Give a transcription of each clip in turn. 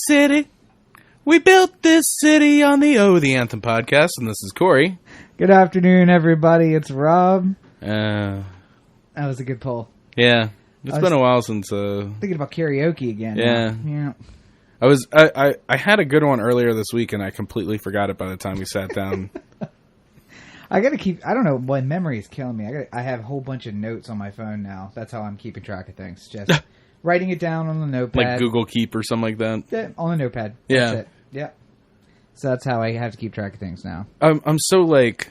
city. We built this city on the Anthem podcast, and this is Corey. Good afternoon, everybody. It's Rob. That was a good poll. Yeah. It's been a while since... thinking about karaoke again. Yeah. Yeah. I had a good one earlier this week, and I completely forgot it by the time we sat down. I don't know, my memory is killing me. I have a whole bunch of notes on my phone now. That's how I'm keeping track of things. Just writing it down on the notepad. Like Google Keep or something like that? Yeah, on the notepad. Yeah. That's it. Yeah. So that's how I have to keep track of things now. I'm so, like...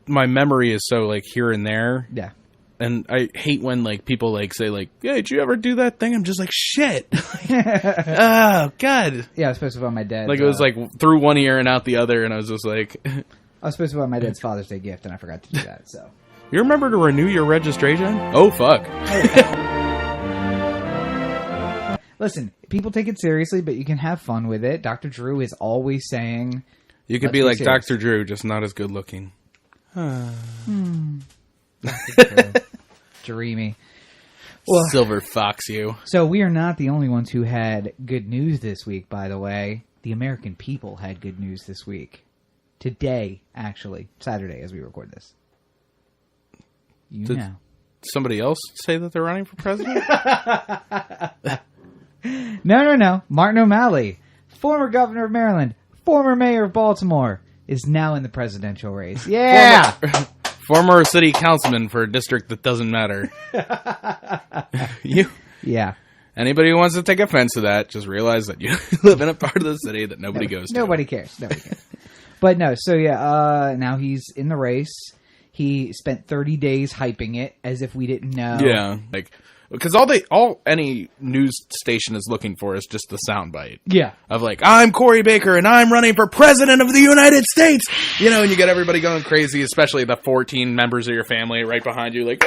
My memory is so, like, here and there. Yeah. And I hate when, like, people, like, say, like, yeah, did you ever do that thing? I'm just like, shit. Oh, God. Yeah, I was supposed to vote my dad. Like, it was, like, through one ear and out the other, and I was just like... I was supposed to vote my dad's Father's Day gift, and I forgot to do that, so... You remember to renew your registration? Oh, fuck. Listen, people take it seriously, but you can have fun with it. Dr. Drew is always saying... You could be like serious. Dr. Drew, just not as good looking. Dreamy. Well, Silver Fox you. So we are not the only ones who had good news this week, by the way. The American people had good news this week. Today, actually. Saturday, as we record this. Did somebody else say that they're running for president? No. Martin O'Malley, former governor of Maryland, former mayor of Baltimore, is now in the presidential race. Yeah! Former city councilman for a district that doesn't matter. Yeah. Anybody who wants to take offense to that, just realize that you live in a part of the city that nobody goes to. Nobody cares. But no, so yeah, now he's in the race. He spent 30 days hyping it as if we didn't know. Yeah, like... Because any news station is looking for is just the soundbite. Yeah. Of like, I'm Corey Baker and I'm running for president of the United States. You know, and you get everybody going crazy, especially the 14 members of your family right behind you, like,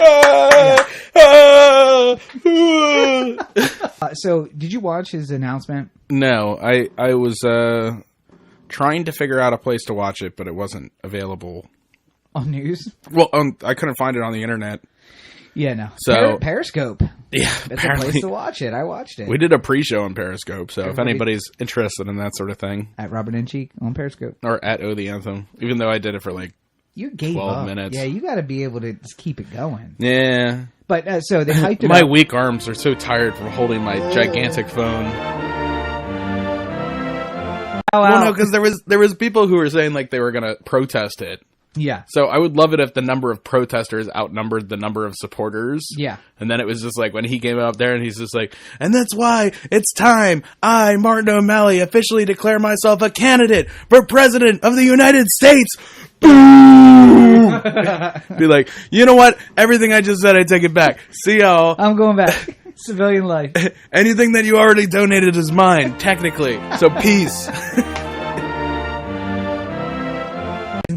So, did you watch his announcement? No, I was trying to figure out a place to watch it, but it wasn't available. On news? Well, I couldn't find it on the internet. Yeah, no. So Periscope. Yeah, that's a place to watch it. I watched it. We did a pre-show on Periscope, so if anybody's interested in that sort of thing, at Robert and Cheek on Periscope, or at the Anthem, even though I did it for like you gave 12 up. minutes. Yeah, you got to be able to just keep it going. Yeah, but so they hyped it. My up. weak arms are so tired from holding my gigantic phone. Well, no, because there was people who were saying like they were gonna protest it. Yeah. So I would love it if the number of protesters outnumbered the number of supporters. Yeah. And then it was just like when he came up there and he's just like, and that's why it's time I, Martin O'Malley, officially declare myself a candidate for president of the United States. Boom! Be like, you know what? Everything I just said, I take it back. See y'all. I'm going back. Civilian life. Anything that you already donated is mine, technically. So peace.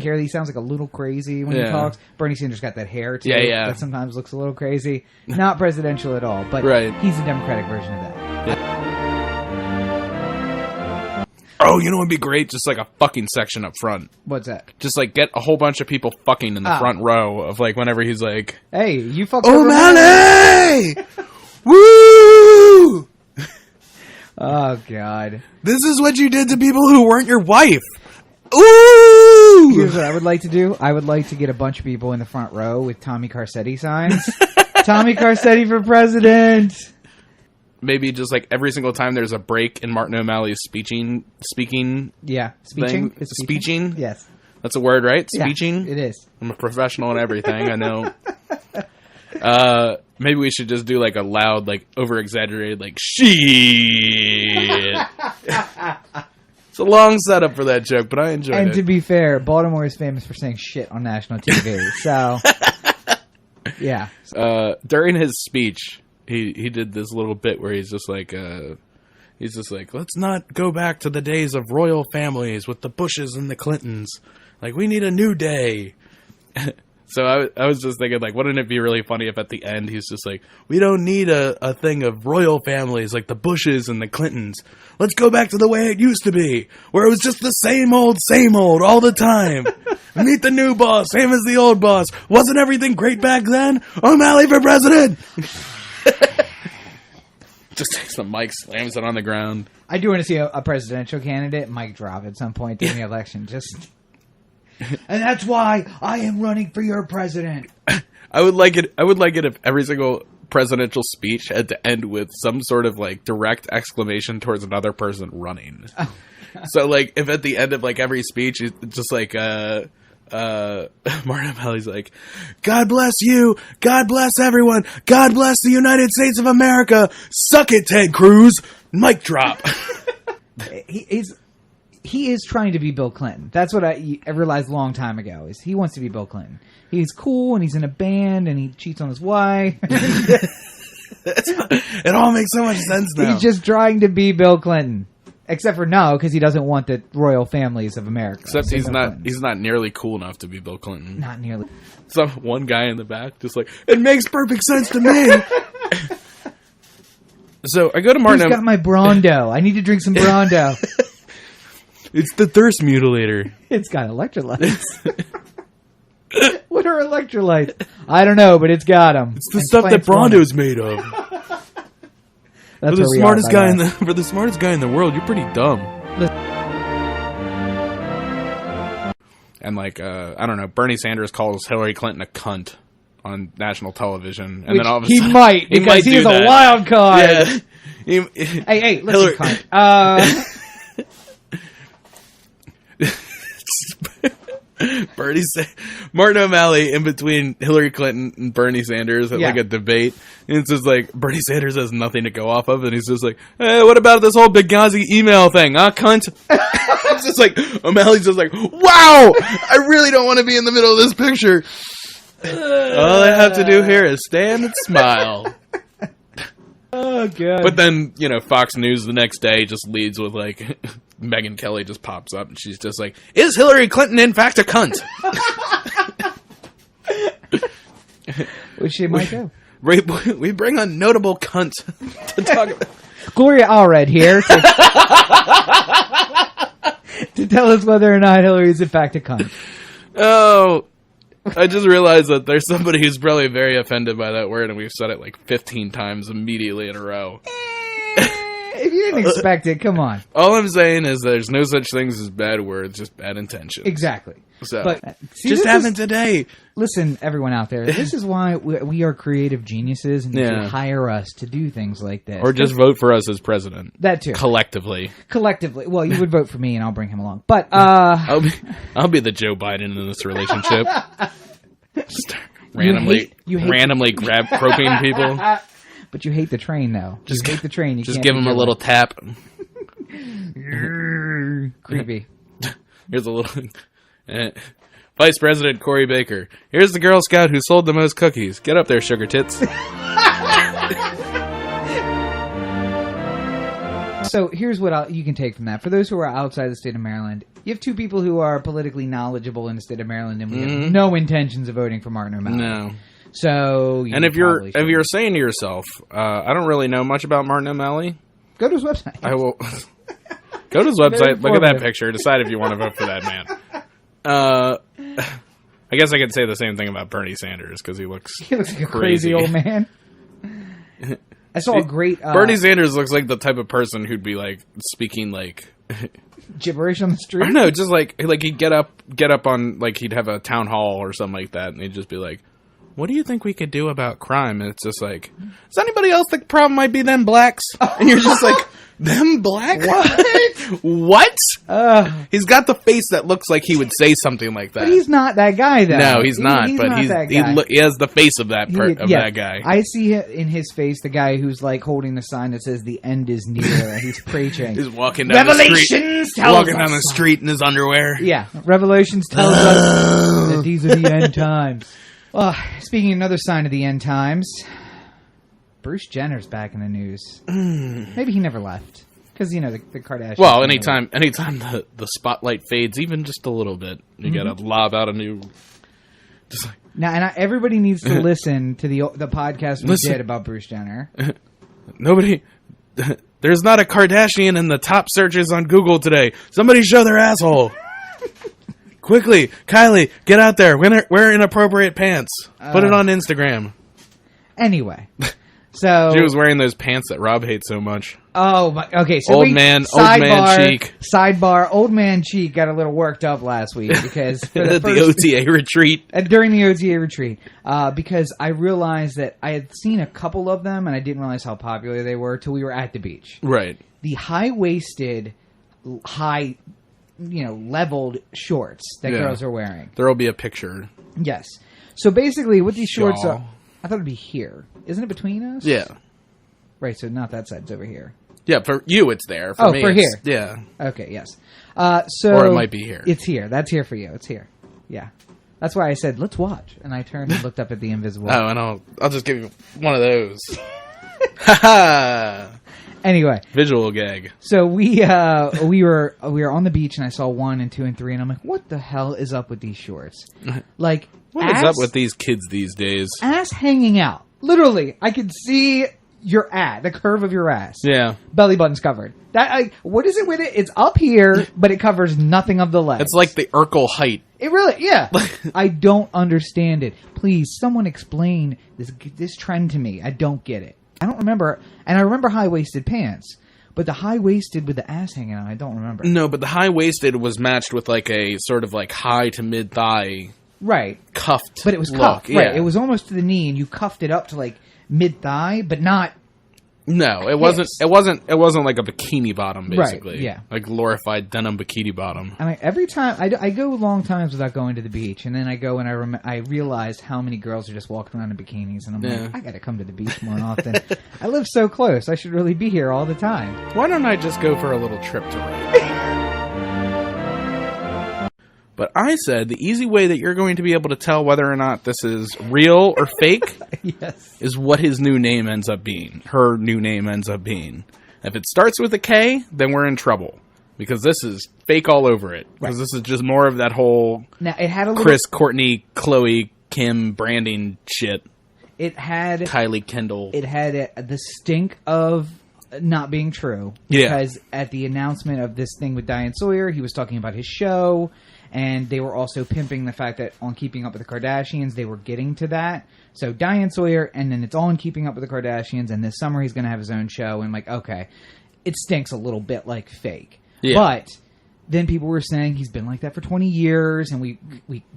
He sounds like a little crazy when he talks. Bernie Sanders got that hair too. Yeah. That sometimes looks a little crazy. Not presidential at all, but he's a Democratic version of that. Yeah. Oh, you know what would be great? Just like a fucking section up front. What's that? Just like get a whole bunch of people fucking in the front row of like whenever he's like, "Hey, you fucked O'Malley! Woo! Oh God, this is what you did to people who weren't your wife." Ooh! Here's what I would like to do. I would like to get a bunch of people in the front row with Tommy Carcetti signs. Tommy Carcetti for president. Maybe just like every single time there's a break in Martin O'Malley's speaking. Yeah, speeching. Yes, that's a word, right? Speeching. Yeah, it is. I'm a professional in everything. I know. Maybe we should just do like a loud, like over exaggerated, like shit. It's a long setup for that joke, but I enjoyed it. And to be fair, Baltimore is famous for saying shit on national TV. So, yeah. During his speech, he did this little bit where he's just like, let's not go back to the days of royal families with the Bushes and the Clintons. Like, we need a new day. So I was just thinking, like, wouldn't it be really funny if at the end he's just like, we don't need a thing of royal families like the Bushes and the Clintons. Let's go back to the way it used to be, where it was just the same old all the time. Meet the new boss, same as the old boss. Wasn't everything great back then? O'Malley for president! Just takes the mic, slams it on the ground. I do want to see a presidential candidate mic drop at some point during the election. And that's why I am running for your president. I would like it if every single presidential speech had to end with some sort of like direct exclamation towards another person running. Oh. So like if at the end of like every speech it's just like Martin O'Malley's like, God bless you, God bless everyone, God bless the United States of America, suck it Ted Cruz, mic drop. He is trying to be Bill Clinton. That's what I realized a long time ago. Is he wants to be Bill Clinton. He's cool and he's in a band and he cheats on his wife. It all makes so much sense now. He's just trying to be Bill Clinton. Except for no, because he doesn't want the royal families of America. Except he's not nearly cool enough to be Bill Clinton. Not nearly. Some one guy in the back just like, it makes perfect sense to me. So I go to Martin. Who's got my Brondo? I need to drink some Brondo. It's the thirst mutilator. It's got electrolytes. What are electrolytes? I don't know, but it's got them. It's the stuff that Brondo's made of. That's for the smartest guy in the world, you're pretty dumb. And like I don't know, Bernie Sanders calls Hillary Clinton a cunt on national television, and then all of a sudden he might because he's a wild card. Yeah. Hey, listen, cunt. Martin O'Malley in between Hillary Clinton and Bernie Sanders at like a debate, and it's just like Bernie Sanders has nothing to go off of, and he's just like, "Hey, what about this whole Benghazi email thing, huh, cunt?" It's just like O'Malley's just like, "Wow, I really don't want to be in the middle of this picture. All I have to do here is stand and smile." Oh god! But then Fox News the next day just leads with like. Megyn Kelly just pops up and she's just like, is Hillary Clinton in fact a cunt? Which she might do. We bring a notable cunt to talk about. Gloria Allred here to tell us whether or not Hillary is in fact a cunt. Oh, I just realized that there's somebody who's probably very offended by that word, and we've said it like 15 times immediately in a row. If you didn't expect it, come on. All I'm saying is there's no such things as bad words, just bad intentions. Exactly. So, but just happened today. Listen, everyone out there, this is why we are creative geniuses, and you should hire us to do things like this. Or just vote for us as president. That too. Collectively. Well, you would vote for me, and I'll bring him along. But I'll be the Joe Biden in this relationship. Just randomly groping people. But you hate the train, though. Just hate the train. Just give him a little tap. Creepy. Here's a little... Vice President Cory Baker. Here's the Girl Scout who sold the most cookies. Get up there, sugar tits. So here's what you can take from that. For those who are outside the state of Maryland, you have two people who are politically knowledgeable in the state of Maryland, and we have no intentions of voting for Martin O'Malley. No. So, and if you're saying to yourself, I don't really know much about Martin O'Malley, go to his website. I will go to his website. Look at that picture. Decide if you want to vote for that man. I guess I could say the same thing about Bernie Sanders because he looks like a crazy old man. I saw a great Bernie Sanders looks like the type of person who'd be like speaking like gibberish on the street. I don't know, just like he'd get up on like he'd have a town hall or something like that, and he'd just be like, what do you think we could do about crime? And it's just like, does anybody else think the problem might be them blacks? And you're just like, them blacks? What? He's got the face that looks like he would say something like that. But he's not that guy, though. No, he's not. He's but not he has the face of that that guy. I see in his face the guy who's like holding the sign that says "The end is near." And he's preaching. He's walking down the street in his underwear. Yeah, Revelations tells us that these are the end times. Well, speaking of another sign of the end times, Bruce Jenner's back in the news. Maybe he never left. Because, the Kardashians... Well, anytime the spotlight fades even just a little bit, you gotta lob out a new... Just like, now, everybody needs to listen to the podcast we did about Bruce Jenner. Nobody... There's not a Kardashian in the top searches on Google today. Somebody show their asshole. Quickly, Kylie, get out there. Wear inappropriate pants. Put it on Instagram. Anyway, So she was wearing those pants that Rob hates so much. Oh, my, okay. So old man cheek. Sidebar. Old man cheek got a little worked up last week because for the OTA retreat. During the OTA retreat, because I realized that I had seen a couple of them and I didn't realize how popular they were till we were at the beach. Right. The high-waisted, leveled shorts that girls are wearing. There will be a picture. Yes. So basically, what these shorts are, I thought it'd be here. Isn't it between us? Yeah. Right. So not that side. It's over here. Yeah. For you, it's there. For me, for here. Yeah. Okay. Yes. Or it might be here. It's here. That's here for you. It's here. Yeah. That's why I said let's watch, and I turned and looked up at the invisible. Oh, and I'll just give you one of those. Ha ha. Anyway, visual gag. So we were on the beach, and I saw 1 and 2 and 3, and I'm like, what the hell is up with these shorts? Like, what is up with these kids these days? Ass hanging out. Literally, I could see your ass, the curve of your ass. Yeah, belly button's covered. What is it with it? It's up here, but it covers nothing of the legs. It's like the Urkel height. It really, yeah. I don't understand it. Please, someone explain this trend to me. I don't get it. I don't remember, and I remember high-waisted pants, but the high-waisted with the ass hanging out, I don't remember. No, but the high-waisted was matched with like a sort of like high to mid-thigh, right? Cuffed, but it was look. cuffed, yeah. Right? It was almost to the knee, and you cuffed it up to like mid-thigh, but not. No, it wasn't. It wasn't like a bikini bottom, basically. Right, yeah, like glorified denim bikini bottom. I mean, every time I go long times without going to the beach, and then I go and I realized how many girls are just walking around in bikinis, and I'm like, I got to come to the beach more often. I live so close; I should really be here all the time. Why don't I just go for a little trip to Rome? But I said the easy way that you're going to be able to tell whether or not this is real or fake is what his new name ends up being. Her new name ends up being. If it starts with a K, then we're in trouble. Because this is fake all over it. Because this is just more of that whole now, it had a Chris, Courtney, Chloe, Kim branding shit. It had Kylie Kendall. It had the stink of not being true. Yeah. Because at the announcement of this thing with Diane Sawyer, he was talking about his show. And they were also pimping the fact that on Keeping Up with the Kardashians, they were getting to that. So Diane Sawyer, and then it's on Keeping Up with the Kardashians, and this summer he's going to have his own show. And like, okay, it stinks a little bit like fake. Yeah. But then people were saying he's been like that for 20 years, and we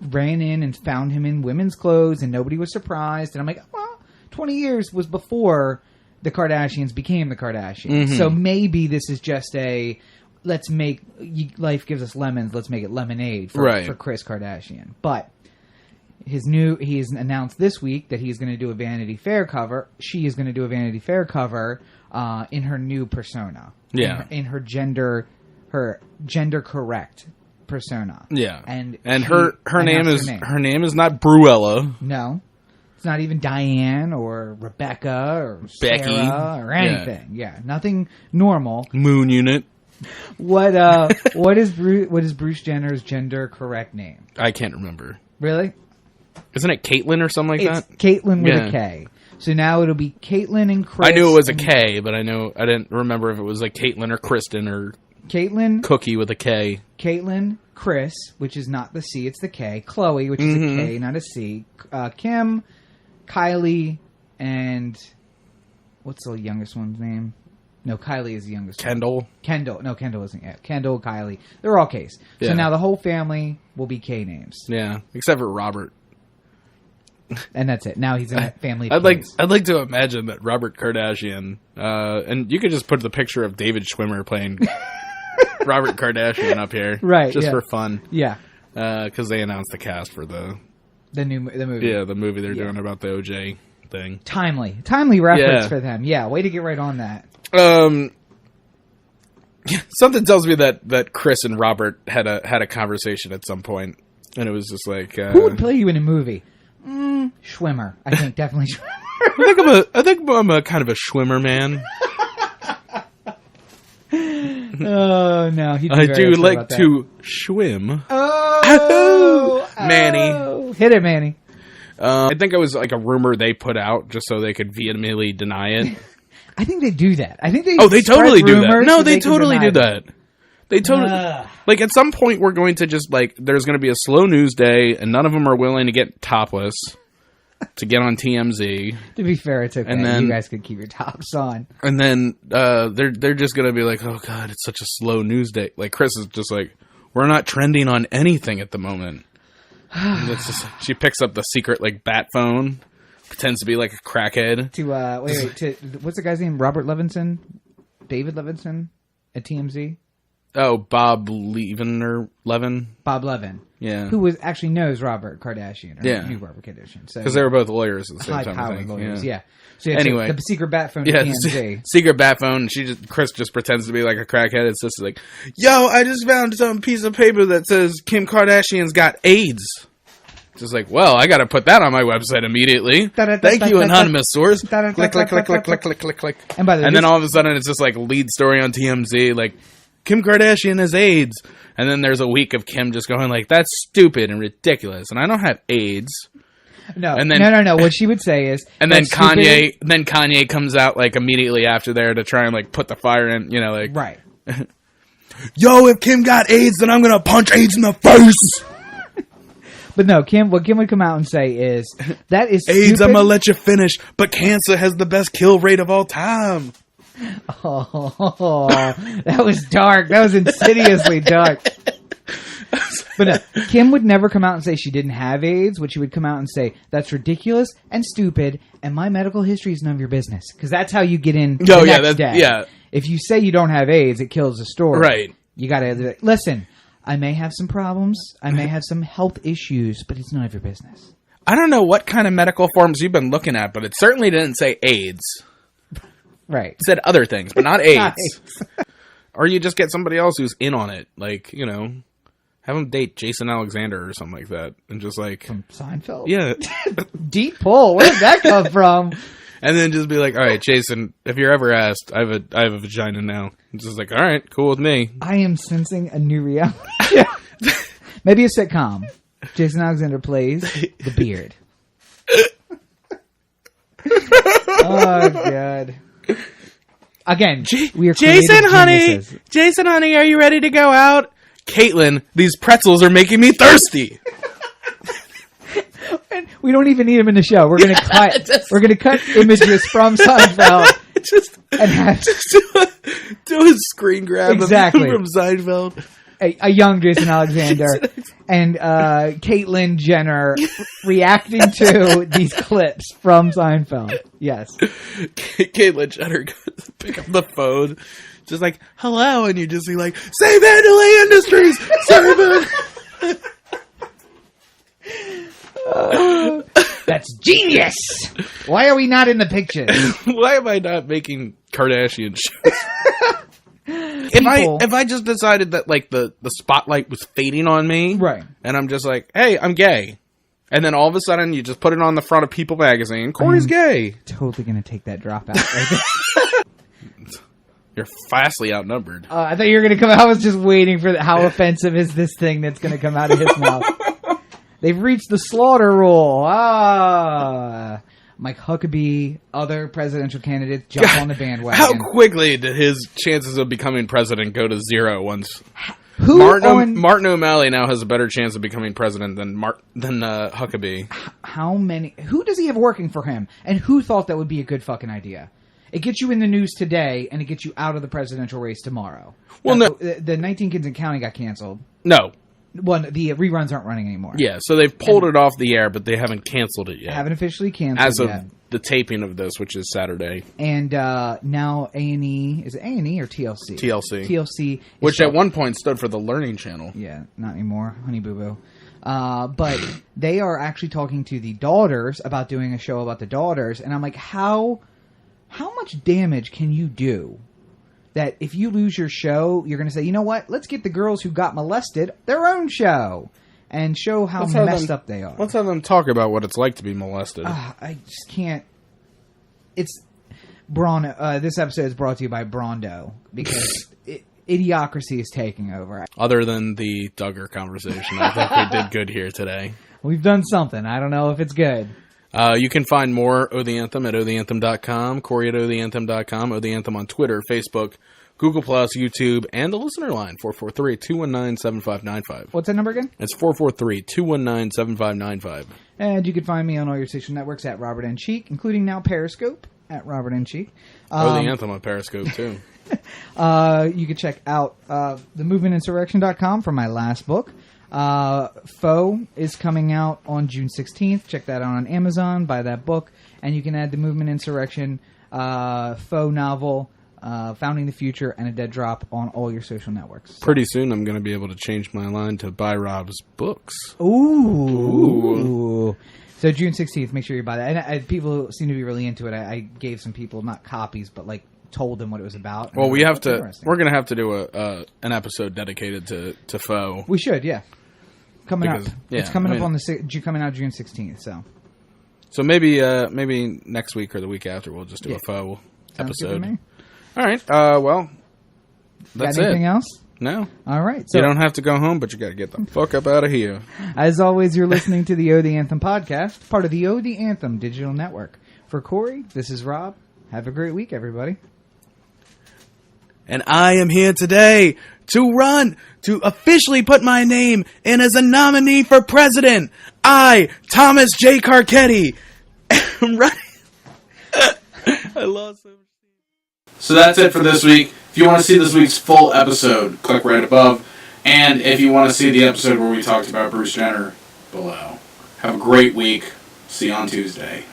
ran in and found him in women's clothes, and nobody was surprised. And I'm like, well, 20 years was before the Kardashians became the Kardashians. Mm-hmm. So maybe this is just a... let's make life gives us lemons. Let's make it lemonade for Kris Kardashian. But he's announced this week that he's going to do a Vanity Fair cover. She is going to do a Vanity Fair cover in her new persona. Yeah, in her gender correct persona. Yeah, and her name is not Bruella. No. It's not even Diane or Rebecca or Becky Sarah or anything. Yeah, nothing normal. Moon Unit. What is Bruce Jenner's gender correct name? I can't remember. Really? Isn't it Caitlyn or something like that? Caitlyn with a K. So now it'll be Caitlyn and Kris. I knew it was a K, but I didn't remember if it was like Caitlyn or Kristen or Caitlyn Cookie with a K. Caitlyn, Kris, which is not the C, it's the K. Chloe, which is a K, not a C. Kim, Kylie, and what's the youngest one's name? No, Kylie is the youngest. Kendall. No, Kendall isn't yet. Kendall, Kylie. They're all K's. So now the whole family will be K names. Yeah, except for Robert. And that's it. Now he's in a family. I'd like to imagine that Robert Kardashian, and you could just put the picture of David Schwimmer playing Robert Kardashian up here, right? Just for fun. Yeah, because they announced the cast for the movie. Yeah, the movie they're doing about the OJ thing. Timely reference for them. Yeah, way to get right on that. Something tells me that Kris and Robert had a conversation at some point, and it was just like, who would play you in a movie? Schwimmer, I think definitely Schwimmer. I think I'm a kind of a Schwimmer man. Oh no, I do like to swim. Oh, Manny, hit it, Manny. I think it was like a rumor they put out just so they could vehemently deny it. I think they do that. I think they. Oh, they totally do that. No, they totally do that. They totally like at some point we're going to just like there's going to be a slow news day and none of them are willing to get topless, to get on TMZ. To be fair, it's okay. And then, you guys could keep your tops on. And then they're just gonna be like, oh god, it's such a slow news day. Like Chris is just like, we're not trending on anything at the moment. And it's just, she picks up the secret like bat phone, pretends to be like a crackhead. To what's the guy's name? Robert Levinson, David Levinson at TMZ. Oh, Bob Levin. Bob Levin. Yeah. Who actually knows Robert Kardashian. Knew Robert Kardashian. Because they were both lawyers at the same time. High-powered lawyers, yeah. So anyway. The secret bat phone to TMZ. Secret bat phone. Chris just pretends to be like a crackhead. It's just like, yo, I just found some piece of paper that says Kim Kardashian's got AIDS. Just like, well, I got to put that on my website immediately. Thank you, anonymous source. Click, click, click, click, click, click, click, click. And then all of a sudden, it's just like lead story on TMZ, like, Kim Kardashian has AIDS. And then there's a week of Kim just going like, that's stupid and ridiculous. And I don't have AIDS. No. What she would say is, and then Kanye comes out like immediately after there to try and like put the fire in, like, right. Yo, if Kim got AIDS, then I'm going to punch AIDS in the face. But no, what Kim would come out and say is, that is stupid. AIDS, I'm going to let you finish, but cancer has the best kill rate of all time. Oh, that was dark. That was insidiously dark. But no, Kim would never come out and say she didn't have AIDS. What she would come out and say, that's ridiculous and stupid, and my medical history is none of your business. Because that's how you get in the next day. Yeah. If you say you don't have AIDS, it kills the story. Right. You got to listen. I may have some problems. I may have some health issues, but it's none of your business. I don't know what kind of medical forms you've been looking at, but it certainly didn't say AIDS. Right. It said other things, but not AIDS. Or you just get somebody else who's in on it. Like, have them date Jason Alexander or something like that. And just like... From Seinfeld? Yeah. Deep pull. Where did that come from? And then just be like, all right, Jason, if you're ever asked, I have a vagina now. It's just like, all right, cool with me. I am sensing a new reality show. Maybe a sitcom. Jason Alexander plays the beard. Oh, God. Again, we are Jason, honey, are you ready to go out? Caitlin, these pretzels are making me thirsty. And we don't even need him in the show. We're gonna cut images from Seinfeld and do a screen grab exactly from Seinfeld. A young Jason Alexander and Caitlyn Jenner reacting to these clips from Seinfeld. Yes. Caitlyn Jenner goes to pick up the phone, just like, hello, and you just see like, save Andalay Industries! Save That's genius! Why are we not in the pictures? Why am I not making Kardashian shows? If I just decided that like the spotlight was fading on me, right, and I'm just like, hey, I'm gay, and then all of a sudden you just put it on the front of People magazine, Corey's gay. Totally gonna take that drop out right there. You're vastly outnumbered. I thought you were gonna come. I was just waiting for how offensive is this thing that's gonna come out of his mouth. They've reached the slaughter rule. Mike Huckabee, other presidential candidates jump on the bandwagon. How quickly did his chances of becoming president go to zero once? Martin O'Malley now has a better chance of becoming president than Huckabee. How many? Who does he have working for him? And who thought that would be a good fucking idea? It gets you in the news today, and it gets you out of the presidential race tomorrow. Well, the 19 Kids and Counting got canceled. No. Well, the reruns aren't running anymore. Yeah, so they've pulled it off the air, but they haven't canceled it yet. Haven't officially canceled as of the taping of this, which is Saturday. And now A&E, is it A&E or TLC? TLC. Which at one point stood for the Learning Channel. Yeah, not anymore. Honey Boo Boo. But they are actually talking to the Daughters about doing a show about the Daughters, and I'm like, how much damage can you do? That if you lose your show, you're going to say, you know what? Let's get the girls who got molested their own show and show how messed up they are. Let's have them talk about what it's like to be molested. I just can't. It's this episode is brought to you by Brondo because idiocracy is taking over. Other than the Duggar conversation, I think we did good here today. We've done something. I don't know if it's good. You can find more Oh the Anthem at ohtheanthem.com, Corey at ohtheanthem.com, Oh the Anthem on Twitter, Facebook, Google Plus, YouTube, and the listener line, 443-219-7595. What's that number again? It's 443-219-7595. And you can find me on all your social networks at Robert N. Cheek, including now Periscope at Robert N. Cheek. The Anthem on Periscope, too. You can check out themovementinsurrection.com for my last book. Foe is coming out on June 16th. Check that out on Amazon. Buy that book. And you can add the Movement Insurrection Foe novel, Founding the Future, and a Dead Drop on all your social networks. Pretty soon I'm going to be able to change my line to Buy Rob's Books. Ooh. So June 16th, make sure you buy that. And people seem to be really into it. I gave some people, not copies, but like told them what it was about. Well, we're going to have to do an episode dedicated to Foe. We should, yeah. Coming up. Yeah, it's coming up on coming out June 16th, So maybe next week or the week after we'll just do a Foe episode. All right. Well, that's it. Got anything else? No. All right. So you don't have to go home, but you got to get the fuck up out of here. As always, you're listening to the the Anthem podcast, part of the the Anthem digital network. For Corey, this is Rob. Have a great week, everybody. And I am here today to officially put my name in as a nominee for president. I, Thomas J. Carcetti, am running. I lost him. So that's it for this week. If you want to see this week's full episode, click right above. And if you want to see the episode where we talked about Bruce Jenner, below. Have a great week. See you on Tuesday.